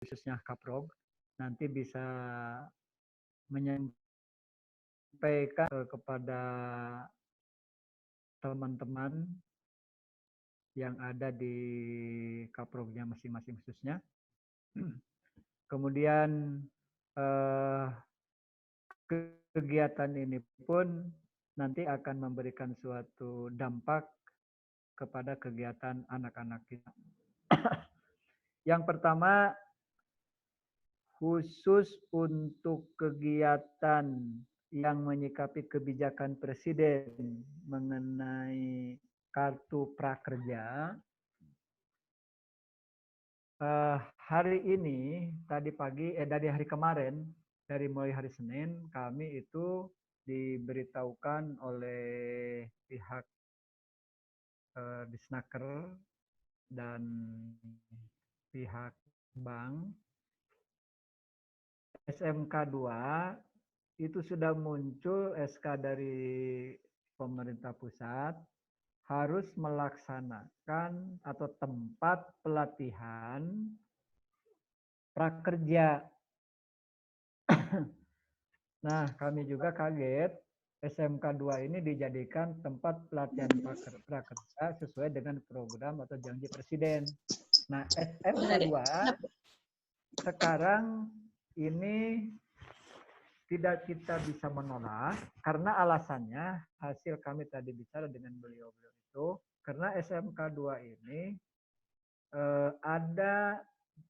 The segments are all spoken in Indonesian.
khususnya Kaprog nanti bisa menyampaikan kepada teman-teman yang ada di Kaprognya masing-masing khususnya. Kemudian kegiatan ini pun nanti akan memberikan suatu dampak kepada kegiatan anak-anak kita. Yang pertama, khusus untuk kegiatan yang menyikapi kebijakan Presiden mengenai kartu prakerja, hari ini, tadi pagi, dari hari kemarin, dari mulai hari Senin, kami itu diberitahukan oleh pihak Disnaker dan pihak bank SMK 2 itu sudah muncul SK dari pemerintah pusat harus melaksanakan atau tempat pelatihan prakerja. Nah, kami juga kaget SMK 2 ini dijadikan tempat pelatihan prakerja sesuai dengan program atau janji Presiden. Nah, SMK 2 sekarang ini tidak kita bisa menolak karena alasannya hasil kami tadi bicara dengan beliau-beliau itu karena SMK 2 ini ada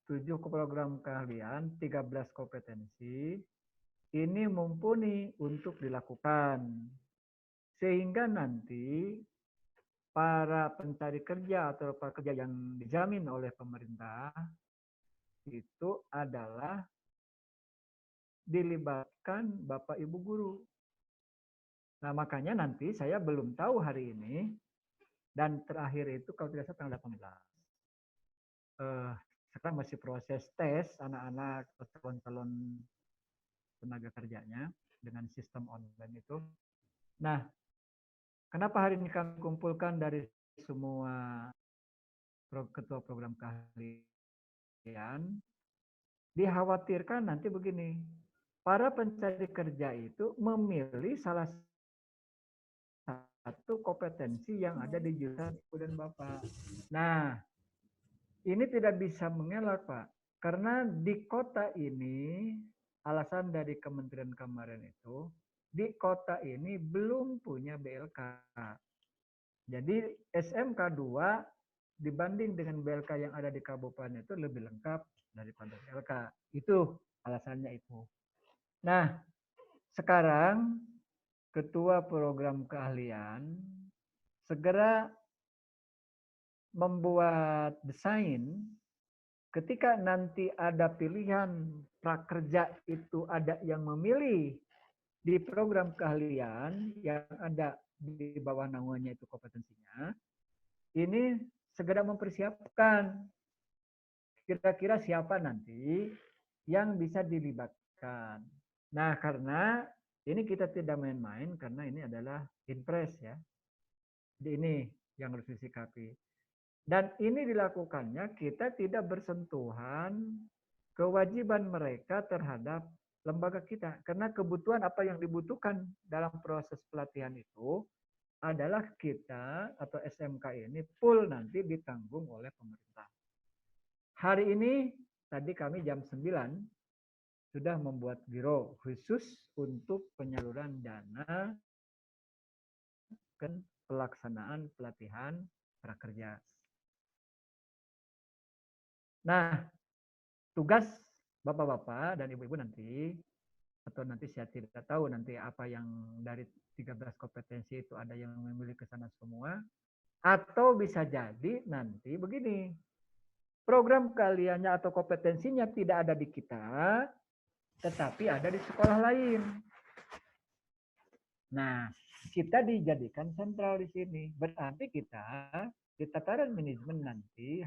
7 program keahlian, 13 kompetensi, ini mumpuni untuk dilakukan. Sehingga nanti para pencari kerja atau pekerja yang dijamin oleh pemerintah itu adalah dilibatkan Bapak Ibu guru. Nah, makanya nanti saya belum tahu hari ini dan terakhir itu kalau tidak salah tanggal 18. Sekarang masih proses tes anak-anak calon-calon tenaga kerjanya dengan sistem online itu. Nah, kenapa hari ini kami kumpulkan dari semua ketua program keahlian, dikhawatirkan nanti begini, para pencari kerja itu memilih salah satu kompetensi yang ada di jurusan Ibu dan Bapak. Nah, ini tidak bisa mengelak, Pak. Karena di kota ini, alasan dari kementerian kemarin itu, di kota ini belum punya BLK. Jadi SMK 2 dibanding dengan BLK yang ada di kabupaten itu lebih lengkap daripada BLK. Itu alasannya itu. Nah, sekarang ketua program keahlian segera membuat desain ketika nanti ada pilihan prakerja itu ada yang memilih di program keahlian yang ada di bawah naungannya itu kompetensinya, ini segera mempersiapkan kira-kira siapa nanti yang bisa dilibatkan. Nah, karena ini kita tidak main-main karena ini adalah impres ya. Jadi ini yang harus disikapi. Dan ini dilakukannya kita tidak bersentuhan kewajiban mereka terhadap lembaga kita. Karena kebutuhan apa yang dibutuhkan dalam proses pelatihan itu adalah kita atau SMK ini full nanti ditanggung oleh pemerintah. Hari ini tadi kami jam 9 sudah membuat biro khusus untuk penyaluran dana dan pelaksanaan pelatihan prakerja. Nah, tugas Bapak-bapak dan Ibu-ibu nanti, atau nanti saya tidak tahu nanti apa yang dari 13 kompetensi itu ada yang memilih ke sana semua, atau bisa jadi nanti begini, program kaliannya atau kompetensinya tidak ada di kita, tetapi ada di sekolah lain. Nah, kita dijadikan sentral di sini. Berarti kita di tataran manajemen nanti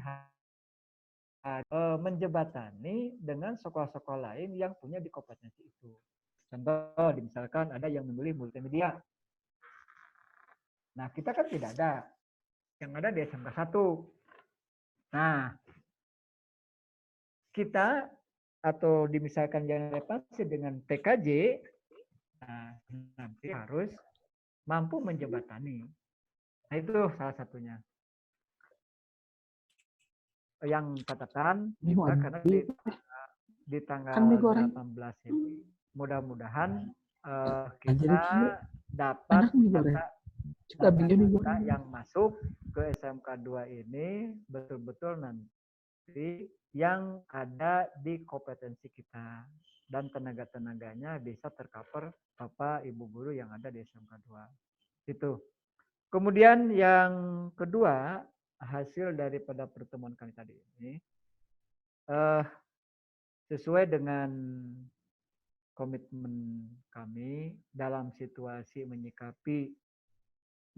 menjebatani dengan sekolah-sekolah lain yang punya di kompetensi itu. Contoh, misalkan ada yang memilih multimedia. Nah, kita kan tidak ada. Yang ada di SMK 1. Nah, kita atau dimisalkan yang relevansi dengan PKJ, nah, nanti harus mampu menjembatani. Nah, itu salah satunya. Yang catatan kita karena di tanggal 18 ini mudah-mudahan kita dapat data yang masuk ke SMK 2 ini betul-betul nanti yang ada di kompetensi kita dan tenaga-tenaganya bisa tercover Bapak Ibu guru yang ada di SMK 2. Itu. Kemudian yang kedua, hasil daripada pertemuan kami tadi ini sesuai dengan komitmen kami dalam situasi menyikapi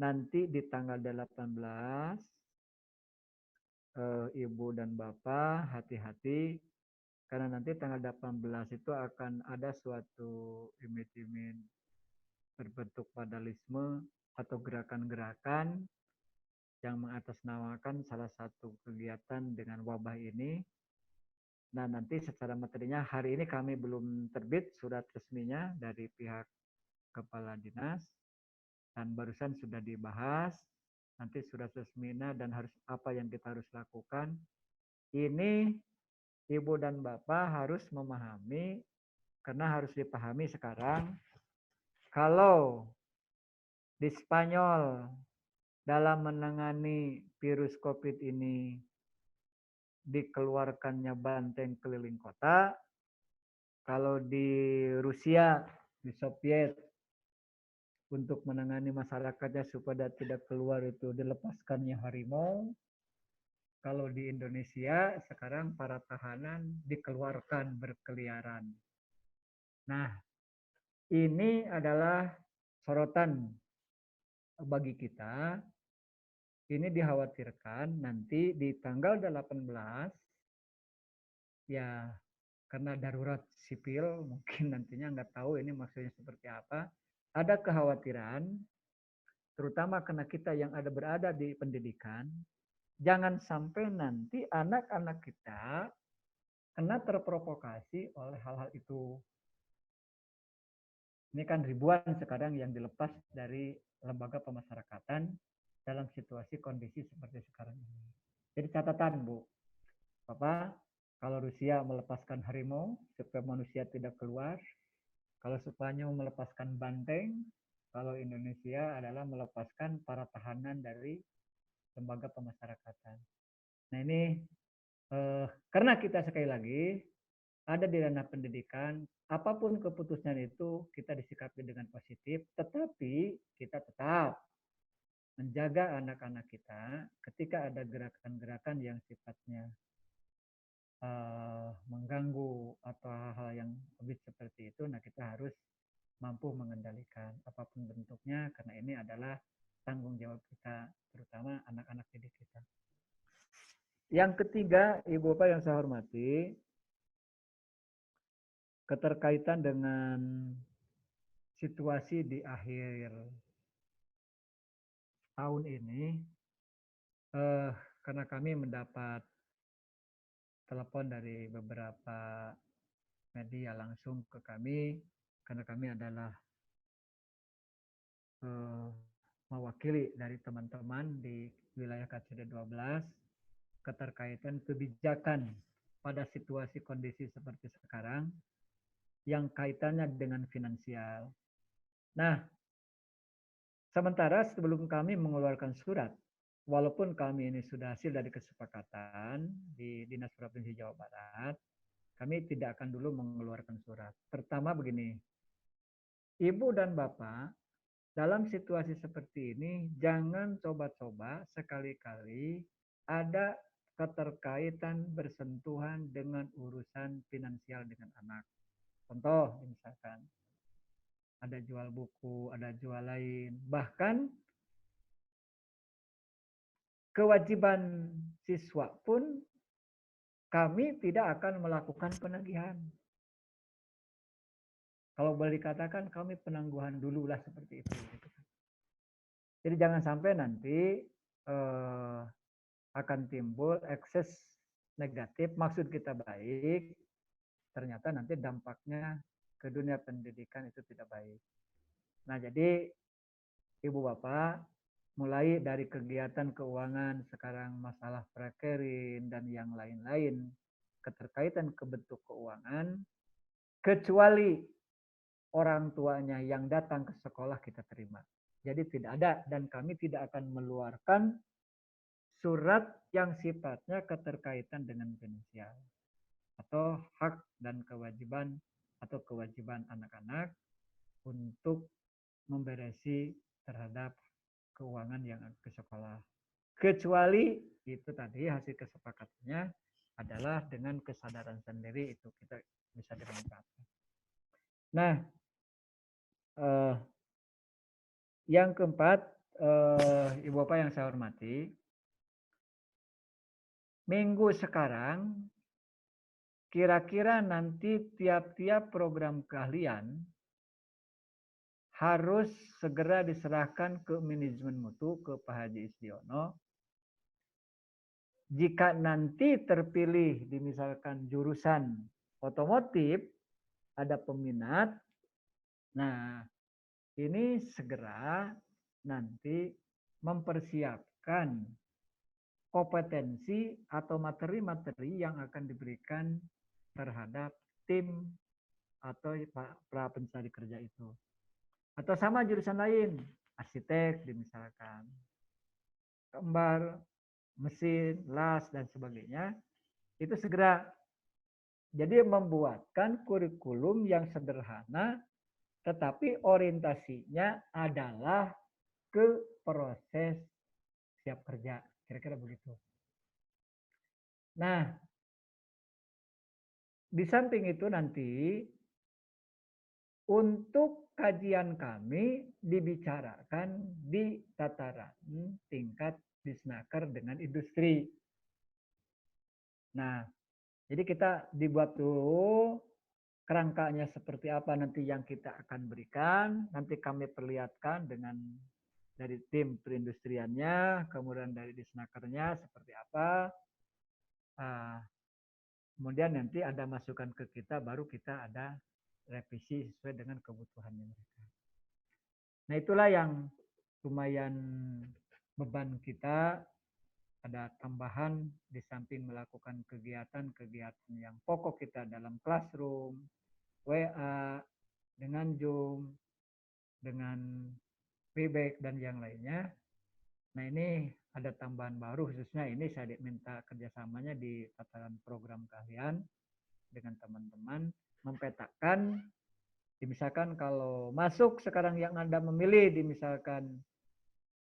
nanti di tanggal 18 Ibu dan Bapak hati-hati karena nanti tanggal 18 itu akan ada suatu imej-imej berbentuk vandalisme atau gerakan-gerakan yang mengatasnamakan salah satu kegiatan dengan wabah ini. Nah, nanti secara materinya hari ini kami belum terbit surat resminya dari pihak Kepala Dinas dan barusan sudah dibahas. Nanti surat resminya dan harus apa yang kita harus lakukan. Ini Ibu dan Bapak harus memahami karena harus dipahami sekarang kalau di Spanyol dalam menangani virus COVID ini dikeluarkannya banteng keliling kota. Kalau di Rusia, di Soviet, untuk menangani masyarakatnya supaya tidak keluar itu dilepaskannya harimau. Kalau di Indonesia, sekarang para tahanan dikeluarkan berkeliaran. Nah, ini adalah sorotan bagi kita. Ini dikhawatirkan nanti di tanggal 18 ya karena darurat sipil mungkin nantinya nggak tahu ini maksudnya seperti apa. Ada kekhawatiran terutama karena kita yang ada berada di pendidikan jangan sampai nanti anak-anak kita kena terprovokasi oleh hal-hal itu. Ini kan ribuan sekarang yang dilepas dari lembaga pemasyarakatan dalam situasi kondisi seperti sekarang ini. Jadi catatan Bu, Bapak, kalau Rusia melepaskan harimau supaya manusia tidak keluar, kalau Spanyol melepaskan banteng, kalau Indonesia adalah melepaskan para tahanan dari lembaga pemasyarakatan. Nah ini karena kita sekali lagi ada di ranah pendidikan, apapun keputusan itu kita disikapi dengan positif, tetapi kita tetap menjaga anak-anak kita ketika ada gerakan-gerakan yang sifatnya mengganggu atau hal-hal yang lebih seperti itu, nah kita harus mampu mengendalikan apapun bentuknya karena ini adalah tanggung jawab kita, terutama anak-anak didik kita. Yang ketiga, Ibu Bapak yang saya hormati, keterkaitan dengan situasi di akhir tahun ini, karena kami mendapat telepon dari beberapa media langsung ke kami, karena kami adalah mewakili dari teman-teman di wilayah KCD 12, keterkaitan kebijakan pada situasi kondisi seperti sekarang, yang kaitannya dengan finansial. Nah, sementara sebelum kami mengeluarkan surat, walaupun kami ini sudah hasil dari kesepakatan di Dinas Provinsi Jawa Barat, kami tidak akan dulu mengeluarkan surat. Pertama begini, Ibu dan Bapak, dalam situasi seperti ini, jangan coba-coba sekali-kali ada keterkaitan bersentuhan dengan urusan finansial dengan anak. Contoh, misalkan, ada jual buku, ada jual lain. Bahkan kewajiban siswa pun kami tidak akan melakukan penagihan. Kalau boleh dikatakan kami penangguhan dulu lah seperti itu. Jadi jangan sampai nanti akan timbul ekses negatif, maksud kita baik, ternyata nanti dampaknya ke dunia pendidikan itu tidak baik. Nah, jadi Ibu Bapak, mulai dari kegiatan keuangan, sekarang masalah prakerin dan yang lain-lain, keterkaitan ke bentuk keuangan, kecuali orang tuanya yang datang ke sekolah kita terima. Jadi tidak ada dan kami tidak akan mengeluarkan surat yang sifatnya keterkaitan dengan finansial atau hak dan kewajiban atau kewajiban anak-anak untuk memberesi terhadap keuangan yang ke sekolah. Kecuali itu tadi hasil kesepakatannya adalah dengan kesadaran sendiri itu kita bisa dimanfaatkan. Nah, yang keempat, Ibu Bapak yang saya hormati, minggu sekarang kira-kira nanti tiap-tiap program keahlian harus segera diserahkan ke manajemen mutu, ke Pak Haji Istiono. Jika nanti terpilih di misalkan jurusan otomotif, ada peminat, nah ini segera nanti mempersiapkan kompetensi atau materi-materi yang akan diberikan terhadap tim atau para pencari kerja itu. Atau sama jurusan lain, arsitek misalkan, gambar, mesin, las, dan sebagainya, itu segera. Jadi membuatkan kurikulum yang sederhana, tetapi orientasinya adalah ke proses siap kerja. Kira-kira begitu. Nah, di samping itu nanti untuk kajian kami dibicarakan di tataran tingkat disnaker dengan industri. Nah, jadi kita dibuat dulu kerangkanya seperti apa nanti yang kita akan berikan. Nanti kami perlihatkan dengan dari tim perindustriannya, kemudian dari disnakernya seperti apa. Kemudian nanti ada masukan ke kita, baru kita ada revisi sesuai dengan kebutuhannya mereka. Nah, itulah yang lumayan beban kita, ada tambahan di samping melakukan kegiatan-kegiatan yang pokok kita dalam classroom, WA, dengan Zoom, dengan feedback dan yang lainnya. Nah, ini ada tambahan baru, khususnya ini saya minta kerjasamanya di tataran program keahlian dengan teman-teman, mempetakan, misalkan kalau masuk sekarang yang Anda memilih, misalkan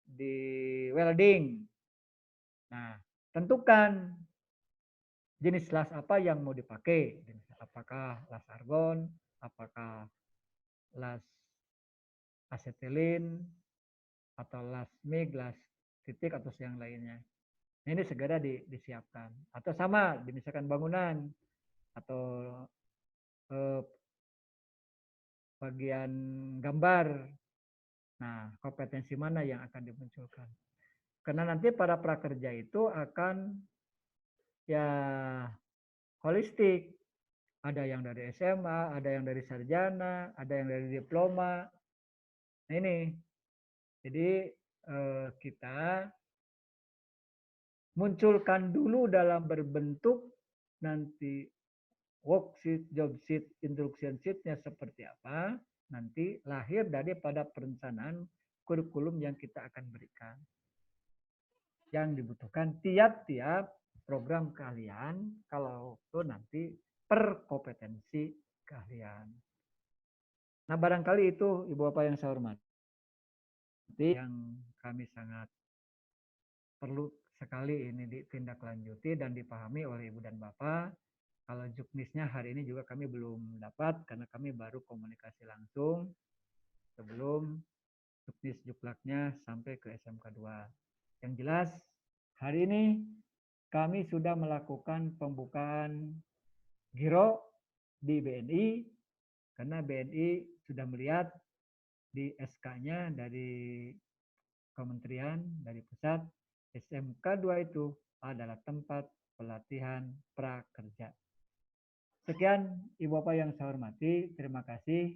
di welding. Nah, tentukan jenis las apa yang mau dipakai. Apakah las argon, apakah las asetilin, atau las MIG, las titik, atau yang lainnya. Nah, ini segera disiapkan. Atau sama, misalkan bangunan, atau bagian gambar. Nah, kompetensi mana yang akan dimunculkan? Karena nanti para prakerja itu akan ya holistik. Ada yang dari SMA, ada yang dari sarjana, ada yang dari diploma. Nah, ini. Jadi kita munculkan dulu dalam berbentuk nanti worksheet, job sheet, instruction sheet-nya seperti apa. Nanti lahir daripada perencanaan kurikulum yang kita akan berikan. Yang dibutuhkan tiap-tiap program keahlian, kalau itu nanti per kompetensi keahlian. Nah, barangkali itu Ibu Bapak yang saya hormati, yang kami sangat perlu sekali ini ditindaklanjuti dan dipahami oleh Ibu dan Bapak. Kalau juknisnya hari ini juga kami belum dapat karena kami baru komunikasi langsung sebelum juknis juklaknya sampai ke SMK 2. Yang jelas hari ini kami sudah melakukan pembukaan giro di BNI karena BNI sudah melihat di SK-nya dari kementerian, dari pusat, SMK 2 itu adalah tempat pelatihan prakerja. Sekian Ibu Bapak yang saya hormati, terima kasih.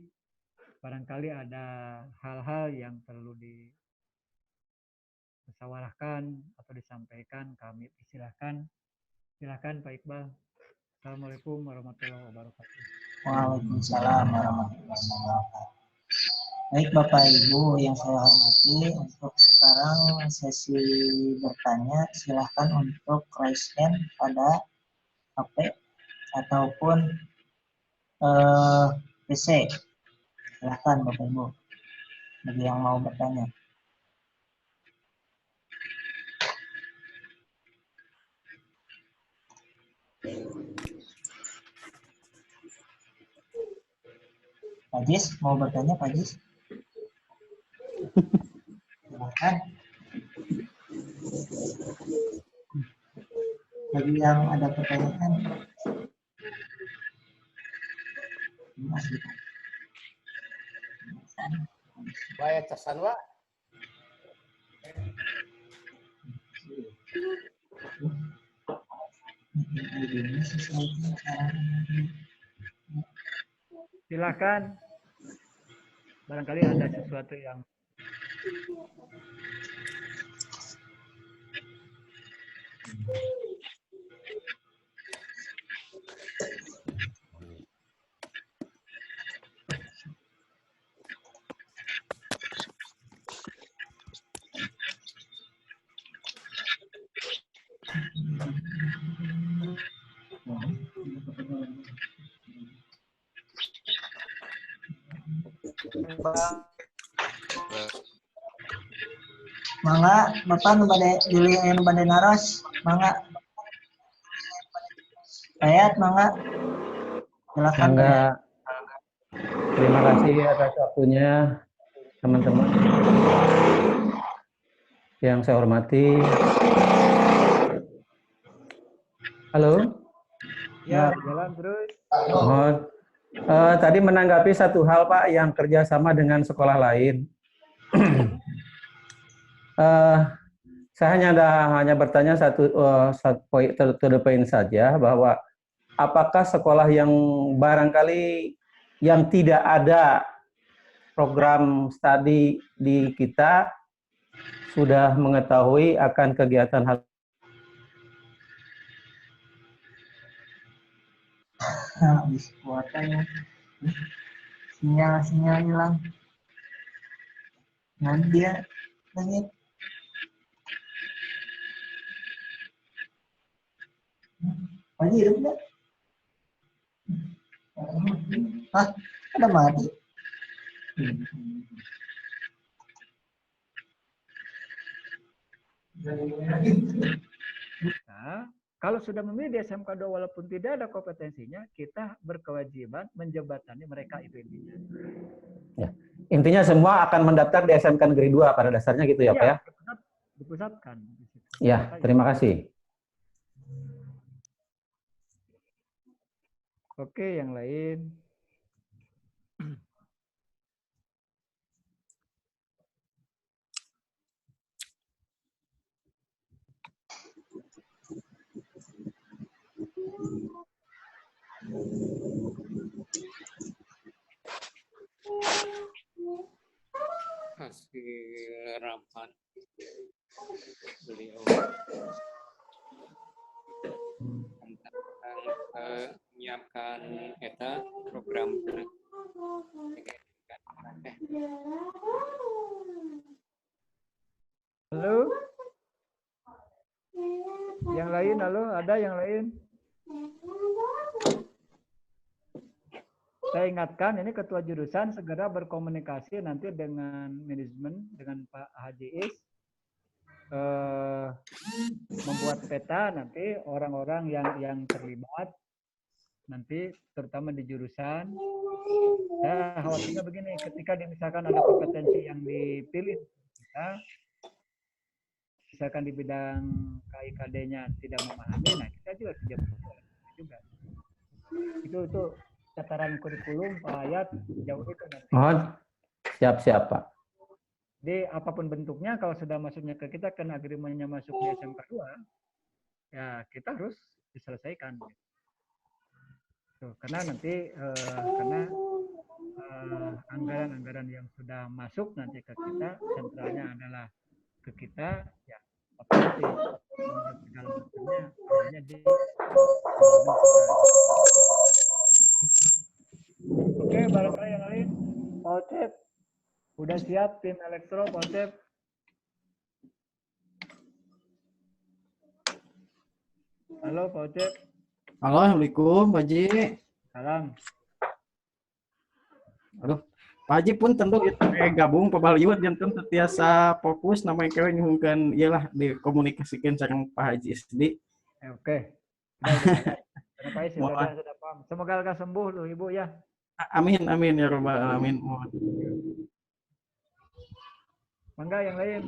Barangkali ada hal-hal yang perlu disawarahkan atau disampaikan, kami persilahkan. Silakan Pak Iqbal. Assalamualaikum warahmatullahi wabarakatuh. Waalaikumsalam warahmatullahi wabarakatuh. Baik Bapak Ibu yang saya hormati, untuk sekarang sesi bertanya silahkan untuk raise hand pada HP ataupun PC. Silahkan Bapak Ibu bagi yang mau bertanya. Pak Jis, mau bertanya Pak Jis? Silahkan. Bagi yang ada pertanyaan. Baik, casan Pak. Silakan. Barangkali ada sesuatu yang Mangga, Bapak nu bade dili anu bade naros, mangga. Ayat mangga. Silakan. Mangga. Terima kasih atas waktunya teman-teman yang saya hormati. Halo. ya jalan terus. Mohon. Tadi menanggapi satu hal Pak yang kerjasama dengan sekolah lain. Saya hanya bertanya satu poin poin saja, bahwa apakah sekolah yang barangkali yang tidak ada program studi di kita sudah mengetahui akan kegiatan hal habis kuotanya. Sinyal hilang. Nanti dia langit. Lagi hidup enggak? Hah? Ada mati? Nah, kalau sudah memilih di SMK 2 walaupun tidak ada kompetensinya, kita berkewajiban menjembatani mereka itu intinya. ya. Intinya semua akan mendaftar di SMK Negeri 2 pada dasarnya gitu ya Pak ya? Dipusatkan. Ya, terima kasih. Oke, yang lain. Hasil rampahan beliau tentang menyiapkan eta program Halo? Yang lain, halo? Ada yang lain? Saya ingatkan, ini ketua jurusan segera berkomunikasi nanti dengan manajemen, dengan Pak Haji Is. Membuat peta nanti orang-orang yang terlibat, nanti terutama di jurusan. Saya khawatirnya begini, ketika misalkan ada kompetensi yang dipilih, kita, misalkan di bidang KIKD-nya tidak memahami, nah kita juga tidak juga. Itu tataran kurikulum Pak Ayat jauh itu nanti. Mohon siap Pak. Jadi apapun bentuknya, kalau sudah masuknya ke kita, kan agreementnya masuk di SMK 2, ya kita harus diselesaikan. Tuh, karena nanti karena anggaran-anggaran yang sudah masuk nanti ke kita, sentralnya adalah ke kita, ya otomatis segala macamnya adanya di Oke, barangkali yang lain, Pak Ocep, udah siap tim elektro, Pak Ocep? Halo, Pak Ocep. Halo, Assalamualaikum, Pak Haji. Salam. Aduh, Pak Haji pun tentu gabung pebaliut janten setiasa fokus namanya kewe nyuhungkeun iyalah dikomunikasikan sareng Pak Haji SD. Oke. Terima kasih sudah paham. Semoga lekas sembuh loh Ibu ya. Amin amin ya rabbal alamin. Mangga yang lain.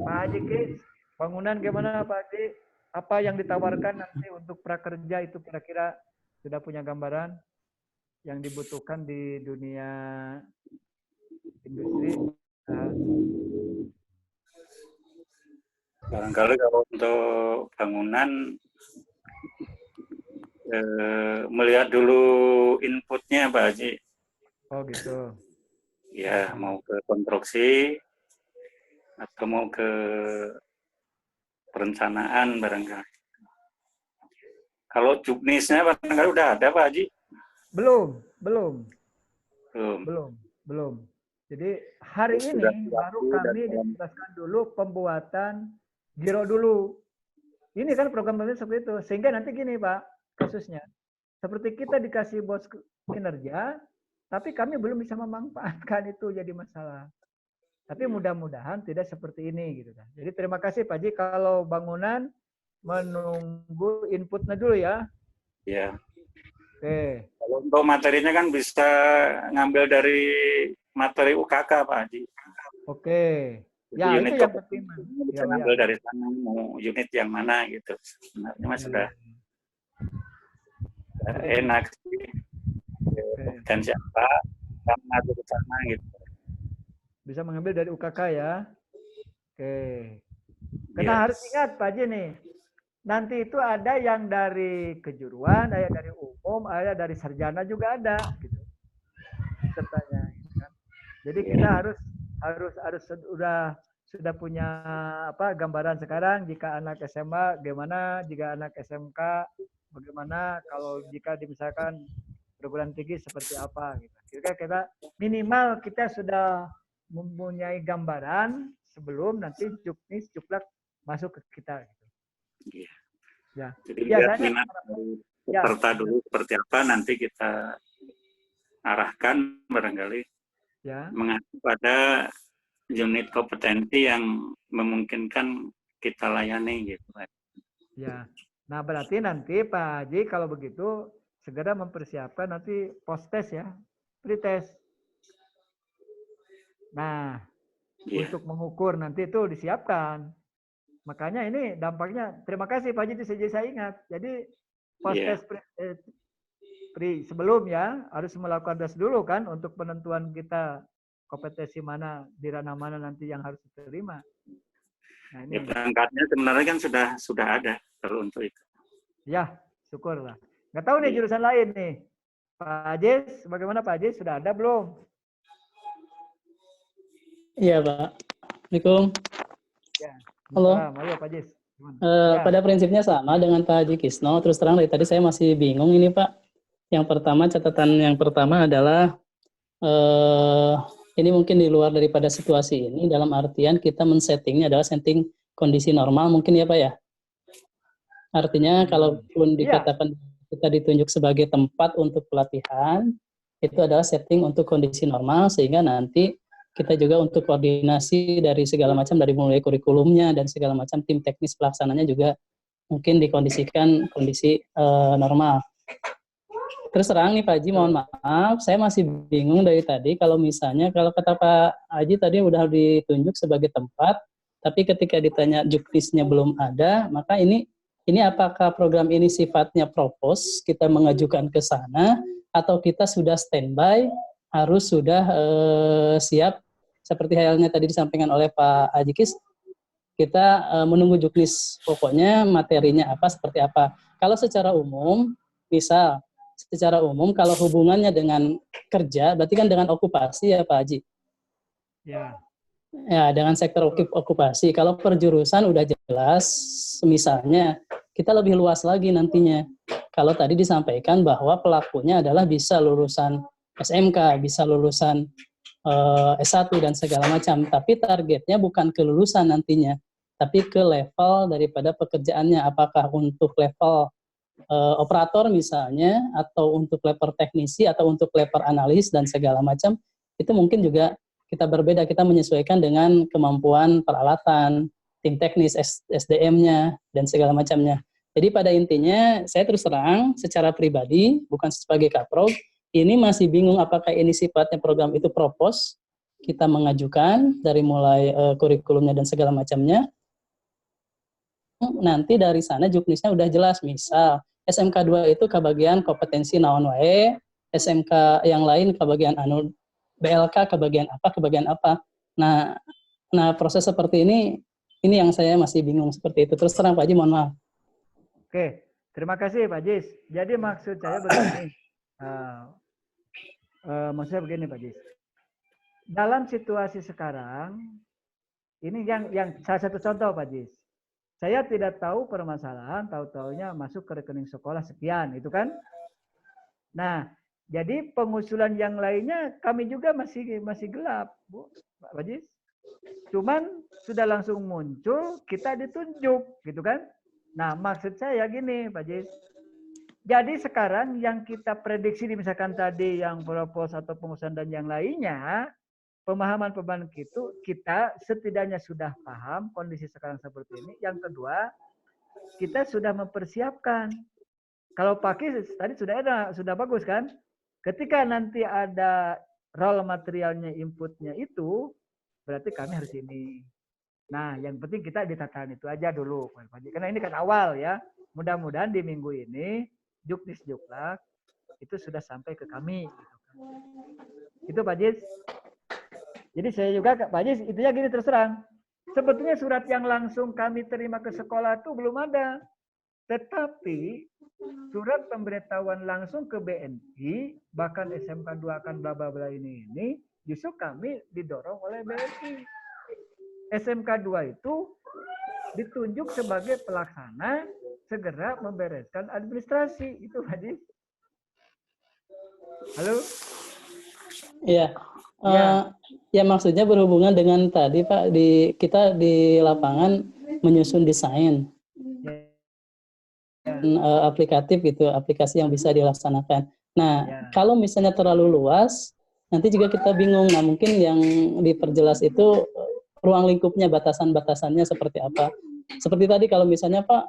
Pak Haji Kis, bangunan gimana Pak Haji? Apa yang ditawarkan nanti untuk prakerja itu kira-kira sudah punya gambaran yang dibutuhkan di dunia industri? Barangkali kalau untuk bangunan melihat dulu inputnya Pak Haji. Oh gitu. Ya, mau ke konstruksi atau mau ke perencanaan barangkali. Kalau juknisnya barangkali udah ada Pak Haji? Belum. Jadi hari ini baru kami dijelaskan dulu pembuatan giro dulu. Ini kan program seperti itu. Sehingga nanti gini Pak, kasusnya. Seperti kita dikasih bos kinerja, tapi kami belum bisa memanfaatkan itu jadi masalah. Tapi mudah-mudahan tidak seperti ini gitu kan. Jadi terima kasih Pak Haji, kalau bangunan menunggu inputnya dulu ya. Ya. Oke. Kalau untuk materinya kan bisa ngambil dari materi UKK Pak Haji. Oke. Ya unit itu yang penting. Bisa ngambil dari sana mau unit yang mana gitu. Sebenarnya mas sudah enak sih. Dan siapa yang ngadu ke sana gitu. Bisa mengambil dari UKK ya. Oke. Karena harus ingat Pak Haji nih, nanti itu ada yang dari kejuruan, ada dari umum, ada dari sarjana juga ada gitu. Sertanya. Jadi kita harus sudah punya gambaran sekarang jika anak SMA gimana, jika anak SMK bagaimana, kalau jika misalkan perguruan tinggi seperti apa gitu. Kita minimal kita sudah mempunyai gambaran sebelum nanti juknis juklak masuk ke kita gitu. Iya. Ya. Jadi lihat minat peserta dulu seperti apa, nanti kita arahkan barangkali mengacu pada unit kompetensi yang memungkinkan kita layani gitu. Ya. Nah, berarti nanti Pak Haji kalau begitu segera mempersiapkan nanti post test ya, pretest. Nah, untuk mengukur nanti itu disiapkan. Makanya ini dampaknya, terima kasih Pak Haji, itu saya ingat. Jadi post test sebelum ya harus melakukan tes dulu kan untuk penentuan kita kompetensi mana di ranah mana nanti yang harus diterima. Nah, ini perangkatnya sebenarnya kan sudah ada kalau untuk itu. Ya, syukurlah. Nggak tahu nih jurusan lain nih. Pak Ajis, bagaimana Pak Ajis? Sudah ada belum? Iya Pak. Assalamualaikum. Ya. Halo. Ayo Pak Ajis. Pada prinsipnya sama dengan Pak Haji Kisno. Terus terang dari tadi saya masih bingung ini Pak. Yang pertama, catatan yang pertama adalah ini mungkin di luar daripada situasi ini, dalam artian kita men-settingnya adalah setting kondisi normal mungkin ya Pak ya. Artinya kalaupun dikatakan kita ditunjuk sebagai tempat untuk pelatihan, itu adalah setting untuk kondisi normal, sehingga nanti kita juga untuk koordinasi dari segala macam, dari mulai kurikulumnya dan segala macam tim teknis pelaksananya juga mungkin dikondisikan kondisi normal. Terus terang nih Pak Haji, mohon maaf, saya masih bingung dari tadi kalau misalnya, kalau kata Pak Haji tadi udah ditunjuk sebagai tempat, tapi ketika ditanya juknisnya belum ada, maka ini apakah program ini sifatnya propose, kita mengajukan ke sana, atau kita sudah standby, harus sudah siap, seperti halnya tadi disampaikan oleh Pak Haji Kis, kita menunggu juknis pokoknya materinya apa, seperti apa. Kalau secara umum, misal secara umum kalau hubungannya dengan kerja, berarti kan dengan okupasi ya Pak Haji. Ya. Ya, dengan sektor okupasi. Kalau perjurusan udah jelas, misalnya kita lebih luas lagi nantinya. Kalau tadi disampaikan bahwa pelakunya adalah bisa lulusan SMK, bisa lulusan S1 dan segala macam. Tapi targetnya bukan kelulusan nantinya, tapi ke level daripada pekerjaannya. Apakah untuk level operator misalnya, atau untuk level teknisi, atau untuk level analis dan segala macam. Itu mungkin juga kita berbeda, kita menyesuaikan dengan kemampuan peralatan, tim teknis, SDM-nya, dan segala macamnya. Jadi pada intinya, saya terus terang secara pribadi, bukan sebagai kaprog, ini masih bingung apakah ini sifatnya program itu propos, kita mengajukan dari mulai kurikulumnya dan segala macamnya. Nanti dari sana juknisnya udah jelas, misal SMK 2 itu kebagian kompetensi naon wae, SMK yang lain kebagian anu BLK kebagian apa. Nah proses seperti ini yang saya masih bingung seperti itu. Terus terang Pak Haji, mohon maaf. Oke, terima kasih Pak Jis. Jadi maksud saya begini, maksudnya begini Pak Jis. Dalam situasi sekarang, ini yang salah satu contoh Pak Jis. Saya tidak tahu permasalahan, tahu-taunya masuk ke rekening sekolah sekian, itu kan? Nah, jadi pengusulan yang lainnya kami juga masih gelap, Bu, Pak Jis. Cuman sudah langsung muncul, kita ditunjuk, gitu kan? Nah, maksud saya gini, Pak Jis. Jadi sekarang yang kita prediksi, misalkan tadi yang propos atau pengusulan dan yang lainnya, pemahaman itu kita setidaknya sudah paham kondisi sekarang seperti ini. Yang kedua, kita sudah mempersiapkan. Kalau pakai tadi sudah bagus kan? Ketika nanti ada raw materialnya, inputnya itu, berarti kami harus ini. Nah, yang penting kita di tataran itu aja dulu, karena ini kan awal ya. Mudah-mudahan di minggu ini juknis juklak itu sudah sampai ke kami. Itu Pak Jis. Jadi saya juga Pak Jis, itu ya gini terus terang. Sebetulnya surat yang langsung kami terima ke sekolah itu belum ada. Tetapi surat pemberitahuan langsung ke BNI, bahkan SMK 2 akan bla bla bla ini justru kami didorong oleh BNI. SMK 2 itu ditunjuk sebagai pelaksana, segera membereskan administrasi. Itu Pak Jis. Halo? Iya. Ya maksudnya berhubungan dengan tadi Pak, kita di lapangan menyusun desain aplikatif gitu, aplikasi yang bisa dilaksanakan. Nah, kalau misalnya terlalu luas, nanti juga kita bingung. Nah, mungkin yang diperjelas itu ruang lingkupnya, batasan-batasannya seperti apa. Seperti tadi kalau misalnya Pak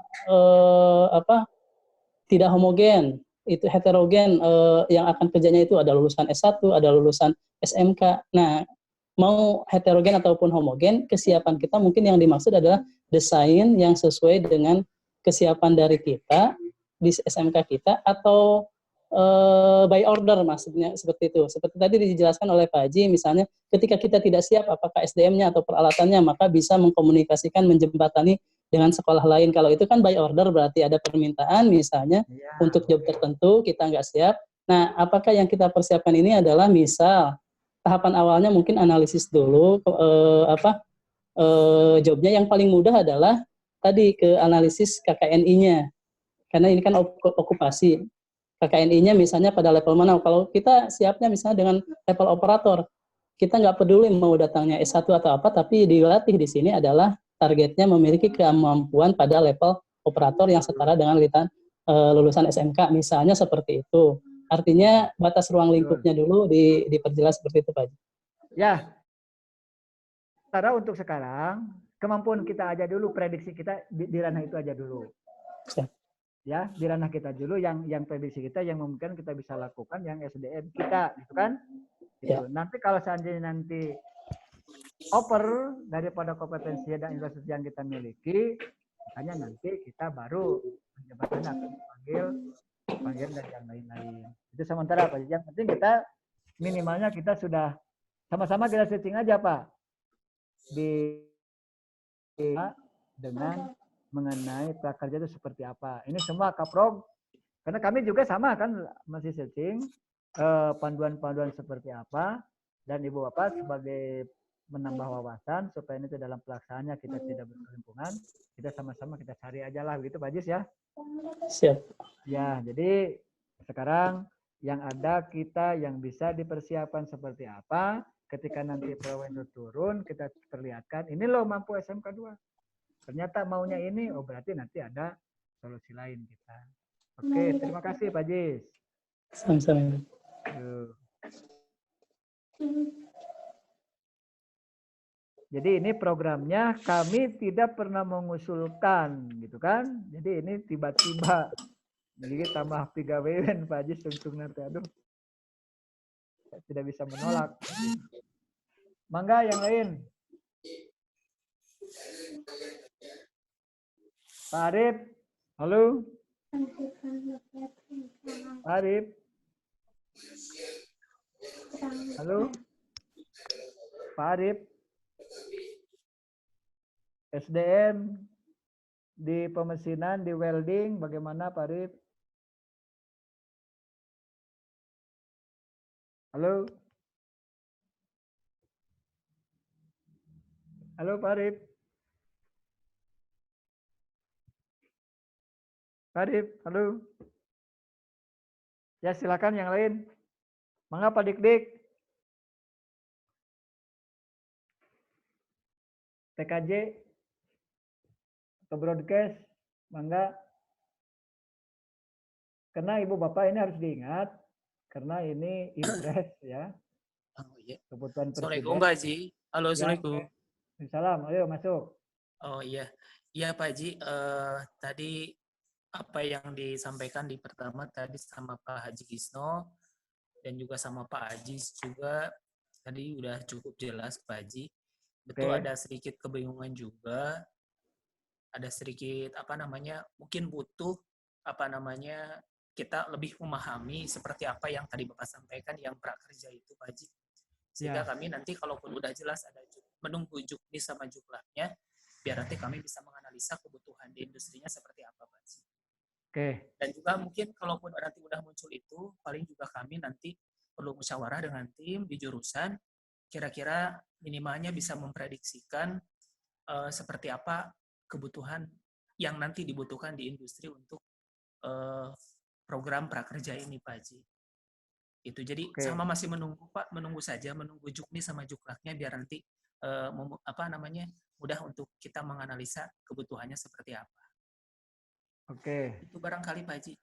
tidak homogen, itu heterogen, yang akan kerjanya itu ada lulusan S1, ada lulusan SMK. Nah, mau heterogen ataupun homogen, kesiapan kita mungkin yang dimaksud adalah desain yang sesuai dengan kesiapan dari kita di SMK kita, atau by order maksudnya seperti itu. Seperti tadi dijelaskan oleh Pak Haji, misalnya ketika kita tidak siap apakah SDM-nya atau peralatannya, maka bisa mengkomunikasikan, menjembatani dengan sekolah lain. Kalau itu kan by order, berarti ada permintaan misalnya untuk job tertentu kita nggak siap. Nah, apakah yang kita persiapkan ini adalah misal tahapan awalnya mungkin analisis dulu jobnya. Yang paling mudah adalah tadi ke analisis KKNI-nya, karena ini kan okupasi. KKNI-nya misalnya pada level mana. Kalau kita siapnya misalnya dengan level operator, kita nggak peduli mau datangnya S1 atau apa, tapi dilatih di sini adalah targetnya memiliki kemampuan pada level operator yang setara dengan lulusan SMK, misalnya seperti itu. Artinya batas ruang lingkupnya dulu diperjelas seperti itu Pak. Ya, karena untuk sekarang kemampuan kita aja dulu, prediksi kita di ranah itu aja dulu. Ya, di ranah kita dulu yang prediksi kita yang memungkinkan kita bisa lakukan, yang SDM kita, gitu kan? Gitu. Nanti kalau seandainya nanti over daripada kompetensi dan investasi yang kita miliki, makanya nanti kita baru jabatan akan panggil dan yang lain-lain. Itu sementara Pak. Yang penting kita minimalnya kita sudah sama-sama kita setting aja Pak di dengan mengenai prakerja itu seperti apa. Ini semua kaprog, karena kami juga sama kan masih searching panduan-panduan seperti apa, dan Ibu Bapak sebagai menambah wawasan supaya ini dalam pelaksanaannya kita tidak berkelimpungan, kita sama-sama kita cari aja lah begitu Pak Jis ya. Siap. Ya, jadi sekarang yang ada kita yang bisa dipersiapkan seperti apa, ketika nanti pegawai itu turun, kita perlihatkan, ini loh mampu SMK 2. Ternyata maunya ini, oh berarti nanti ada solusi lain kita. Oke, terima kasih Pak Jis. Sama-sama. Jadi ini programnya kami tidak pernah mengusulkan, gitu kan? Jadi ini tiba-tiba. Jadi tambah 3 WN Pak Jis untung nanti, aduh. Tidak bisa menolak. Mangga yang lain. Pak Arif, halo. Pak Arif. Halo. Pak Arif. SDM di pemesinan, di welding, bagaimana Pak Arif? Halo. Halo Pak Arif. Pak Arif, halo. Ya silakan yang lain. Mangga Pak Dik-Dik. TKJ atau broadcast, mangga. Karena Ibu Bapak ini harus diingat, karena ini impres ya. Oh, iya. Kebutuhan Assalamualaikum presiden. Pak Haji. Halo, Assalamualaikum. Salam, ayo masuk. Oh iya, iya Pak Haji. Tadi apa yang disampaikan di pertama tadi sama Pak Haji Kisno dan juga sama Pak Haji juga tadi udah cukup jelas Pak Haji. Betul, ada sedikit kebingungan juga. Ada sedikit mungkin butuh kita lebih memahami seperti apa yang tadi Bapak sampaikan yang prakerja itu Pak Haji. Sehingga kami nanti kalaupun udah jelas ada menunggu juknis sama juklaknya, biar nanti kami bisa menganalisa kebutuhan di industrinya seperti apa Pak Haji. Dan juga mungkin kalaupun nanti udah muncul itu, paling juga kami nanti perlu musyawarah dengan tim di jurusan, kira-kira minimalnya bisa memprediksikan seperti apa kebutuhan yang nanti dibutuhkan di industri untuk program prakerja ini Pak Haji. Itu jadi sama masih menunggu Pak, menunggu juknis sama juklaknya biar nanti mudah untuk kita menganalisa kebutuhannya seperti apa. Itu barangkali Pak Haji.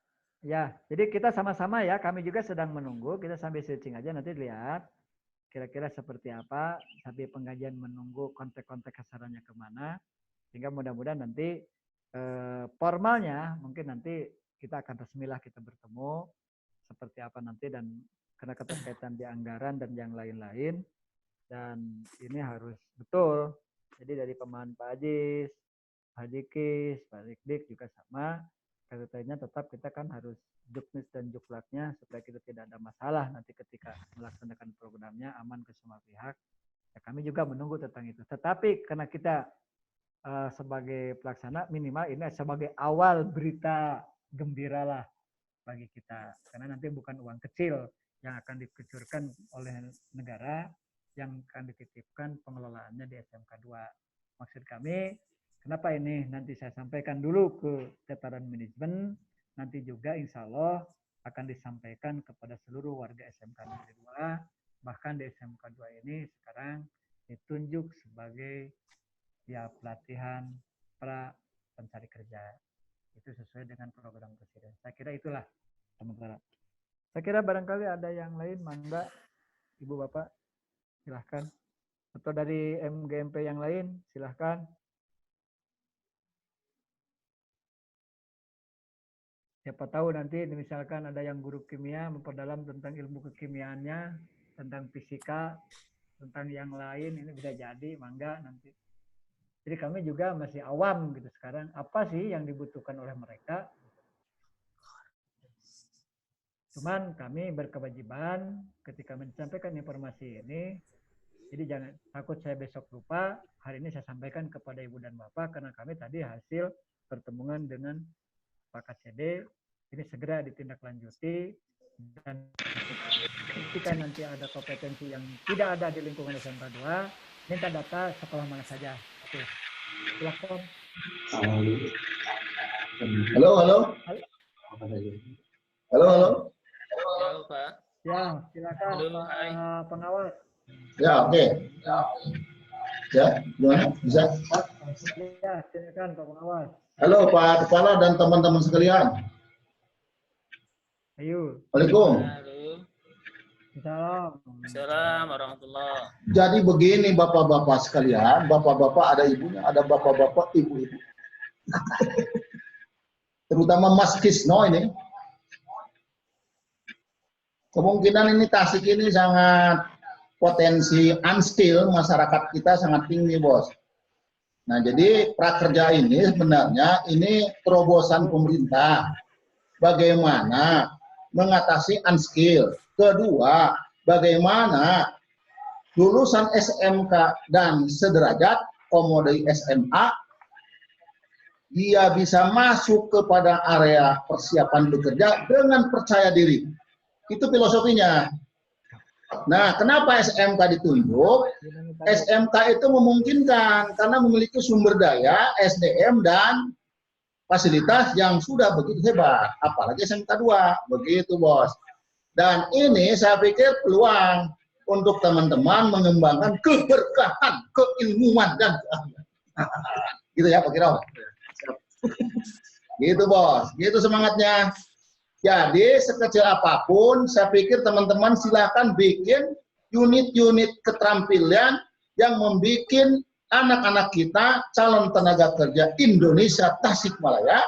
Ya, jadi kita sama-sama ya, kami juga sedang menunggu, kita sambil searching aja nanti lihat kira-kira seperti apa, sambil pengkajian menunggu kontek-kontek kasarannya kemana, sehingga mudah-mudahan nanti formalnya mungkin nanti kita akan resmilah kita bertemu seperti apa nanti, dan karena keterkaitan di anggaran dan yang lain-lain, dan ini harus betul. Jadi dari pemahaman Pak Ajis, Pak Dikis, Pak Dik juga sama. Katanya tetap kita kan harus juknis dan juklaknya supaya kita tidak ada masalah nanti ketika melaksanakan programnya, aman ke semua pihak. Ya, kami juga menunggu tentang itu. Tetapi karena kita sebagai pelaksana minimal ini sebagai awal berita gembira lah bagi kita. Karena nanti bukan uang kecil yang akan dikucurkan oleh negara, yang akan dititipkan pengelolaannya di SMK 2. Maksud kami, kenapa ini nanti saya sampaikan dulu ke tataran manajemen, nanti juga insya Allah akan disampaikan kepada seluruh warga SMK Negeri 2, bahkan di SMK 2 ini sekarang ditunjuk sebagai ya pelatihan pra pencari kerja. Itu sesuai dengan program presiden. Saya kira itulah sementara. Saya kira barangkali ada yang lain, mangga Ibu Bapak silahkan. Atau dari MGMP yang lain silahkan. Siapa tahu nanti misalkan ada yang guru kimia memperdalam tentang ilmu kekimiaannya, tentang fisika, tentang yang lain, ini bisa jadi, mangga nanti. Jadi kami juga masih awam gitu sekarang. Apa sih yang dibutuhkan oleh mereka? Cuman kami berkewajiban ketika menyampaikan informasi ini, Jadi jangan takut saya besok lupa, hari ini saya sampaikan kepada Ibu dan Bapak karena kami tadi hasil pertemuan dengan Pak KCD, ini segera ditindaklanjuti dan ketika nanti ada kompetensi yang tidak ada di lingkungan SMK 2, minta data sekolah mana saja. Oke. Silakan. Halo, halo. Halo, halo. Halo, Pak. Ya, silakan Halo, Pak hai. pengawas. Ya, oke. Ya, gimana? Bisa? Ya, silakan Pak pengawas. Halo, Pak Kepala dan teman-teman sekalian. Ayo. Waalaikumsalam. Halo. Salam. Assalamualaikum warahmatullahi. Jadi begini Bapak-bapak sekalian, Bapak-bapak ada ibunya, ada Bapak-bapak ibu-ibu. Terutama Mas Kisno ini. Kemungkinan ini Tasik ini sangat potensi unskill masyarakat kita sangat tinggi, Bos. Nah, jadi prakerja ini sebenarnya ini terobosan pemerintah. Bagaimana mengatasi unskill. Kedua, bagaimana lulusan SMK dan sederajat komoditi SMA dia bisa masuk kepada area persiapan bekerja dengan percaya diri. Itu filosofinya. Nah, kenapa SMK ditunjuk? SMK itu memungkinkan karena memiliki sumber daya, SDM, dan fasilitas yang sudah begitu hebat. Apalagi SMK 2. Begitu, Bos. Dan ini saya pikir peluang untuk teman-teman mengembangkan keberkahan, keilmuan, dan gitu ya, Pak Kiro. Gitu, Bos. Gitu semangatnya. Jadi sekecil apapun, saya pikir teman-teman silahkan bikin unit-unit keterampilan yang membuat anak-anak kita calon tenaga kerja Indonesia Tasikmalaya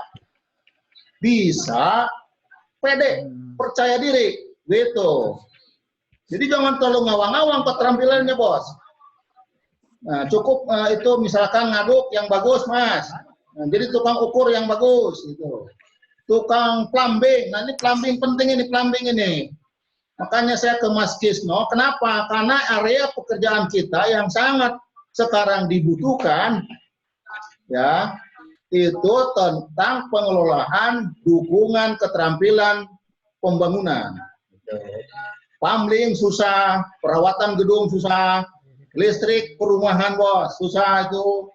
bisa pede, percaya diri, gitu. Jadi jangan terlalu ngawang-ngawang keterampilannya, Bos. Nah, cukup itu misalkan ngaduk yang bagus, Mas. Nah, jadi tukang ukur yang bagus, gitu. Tukang plumbing, nah ini plumbing penting ini, plumbing ini. Makanya saya ke Mas Kisno, kenapa? Karena area pekerjaan kita yang sangat sekarang dibutuhkan, ya, itu tentang pengelolaan dukungan keterampilan pembangunan. Plumbing susah, perawatan gedung susah, listrik perumahan, Bos, susah itu.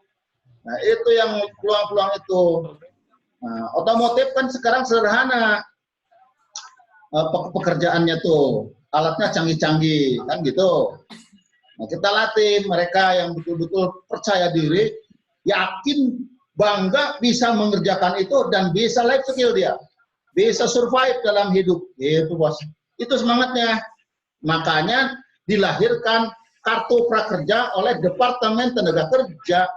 Nah, itu yang peluang-peluang itu. Nah, otomotif kan sekarang sederhana pekerjaannya tuh, alatnya canggih-canggih kan gitu. Nah, kita latih mereka yang betul-betul percaya diri, yakin, bangga bisa mengerjakan itu dan bisa life skill dia, bisa survive dalam hidup. Itu, Bos. Itu semangatnya. Makanya dilahirkan kartu prakerja oleh Departemen Tenaga Kerja.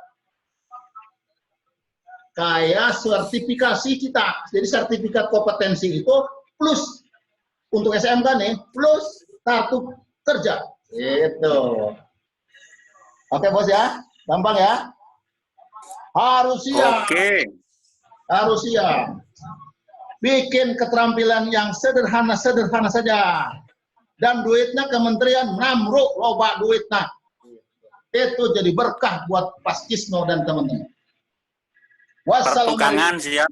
Kayak sertifikasi kita. Jadi sertifikat kompetensi itu plus untuk SMK nih, plus kartu kerja. Gitu. Oke, Bos ya. Gampang ya. Harus siap. Oke. Harus siap. Bikin keterampilan yang sederhana-sederhana saja. Dan duitnya kementerian namruk loba duitnya. Itu jadi berkah buat Pak Kisno dan teman-teman. Pertukangan siap.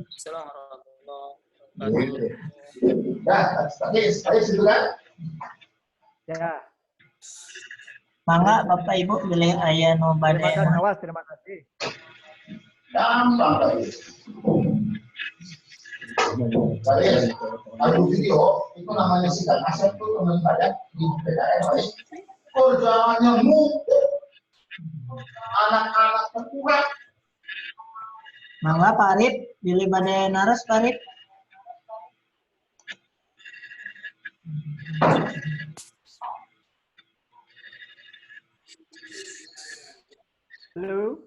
Assalamualaikum. Nah, tadi situ kan? Ya. Mangga Bapak Ibu pilih aya nu bade. Terima kasih, pengawas. Terima kasih. Gampang lagi. Tadi ada video itu namanya sidang aset tuh teman saya di PKN. Kerjaannya mudah. Anak-anak terkurang. Mangga Pak Arif pilih bade naras Pak Arif. Halo.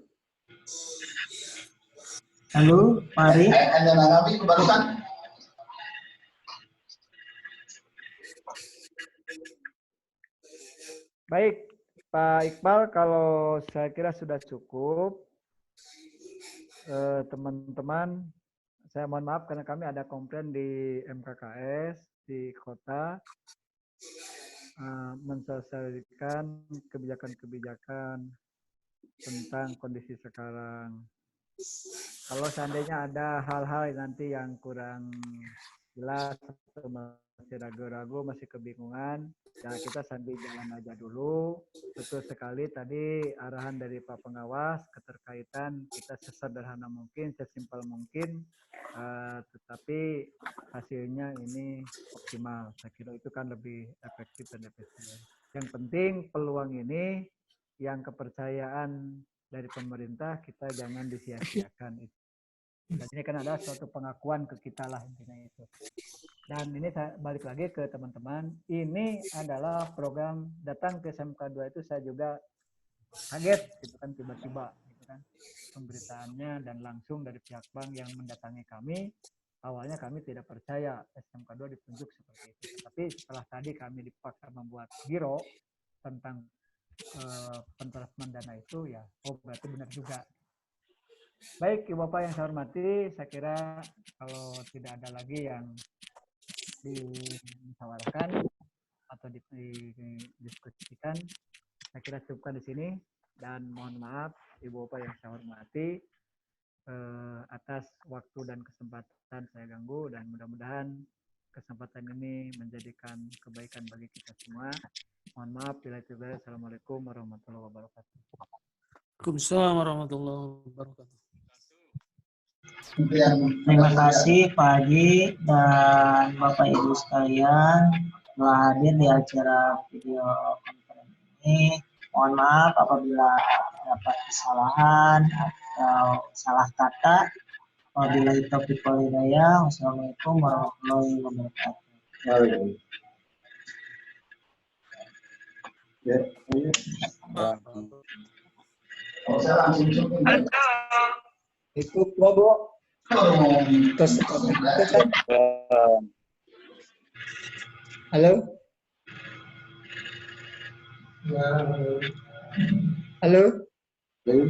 Halo Pak Arif. Anda nanggapi barusan? Baik, Pak Iqbal, kalau saya kira sudah cukup. Teman-teman, saya mohon maaf karena kami ada komplain di MKKS di kota. mensosialisasikan kebijakan-kebijakan tentang kondisi sekarang. Kalau seandainya ada hal-hal nanti yang kurang jelas atau masih ragu-ragu, masih kebingungan, ya kita sambil jalan aja dulu. Betul sekali tadi arahan dari Pak Pengawas, keterkaitan kita sesederhana mungkin, sesimpel mungkin, tetapi hasilnya ini optimal. Saya kira itu kan lebih efektif dan efisien. Yang penting peluang ini, yang kepercayaan dari pemerintah kita jangan disia-siakan. Dan ini kan ada suatu pengakuan ke kita lah intinya itu. Dan ini saya balik lagi ke teman-teman, ini adalah program datang ke SMK 2 itu saya juga kaget gitu kan, tiba-tiba gitu kan pemberitaannya, dan langsung dari pihak bank yang mendatangi kami. Awalnya kami tidak percaya SMK 2 ditunjuk seperti itu. Tapi setelah tadi kami dipaksa membuat giro tentang pentransferan dana itu, ya oh berarti benar juga. Baik, Ibu Bapak yang saya hormati, saya kira kalau tidak ada lagi yang dimusyawarahkan atau didiskusikan, saya kira cukupkan di sini, dan mohon maaf Ibu Bapak yang saya hormati atas waktu dan kesempatan saya ganggu, dan mudah-mudahan kesempatan ini menjadikan kebaikan bagi kita semua. Mohon maaf bila tidak. Assalamualaikum warahmatullahi wabarakatuh. Waalaikumsalam warahmatullahi wabarakatuh. Terima kasih Pak Haji dan Bapak Ibu sekalian telah hadir di acara video conference ini. Mohon maaf apabila dapat kesalahan atau salah kata. Wabillahi taufiq wal hidayah. Wassalamualaikum warahmatullahi wabarakatuh. Saya langsung cukup. Itu Bobo. Terus halo. Halo. Halo.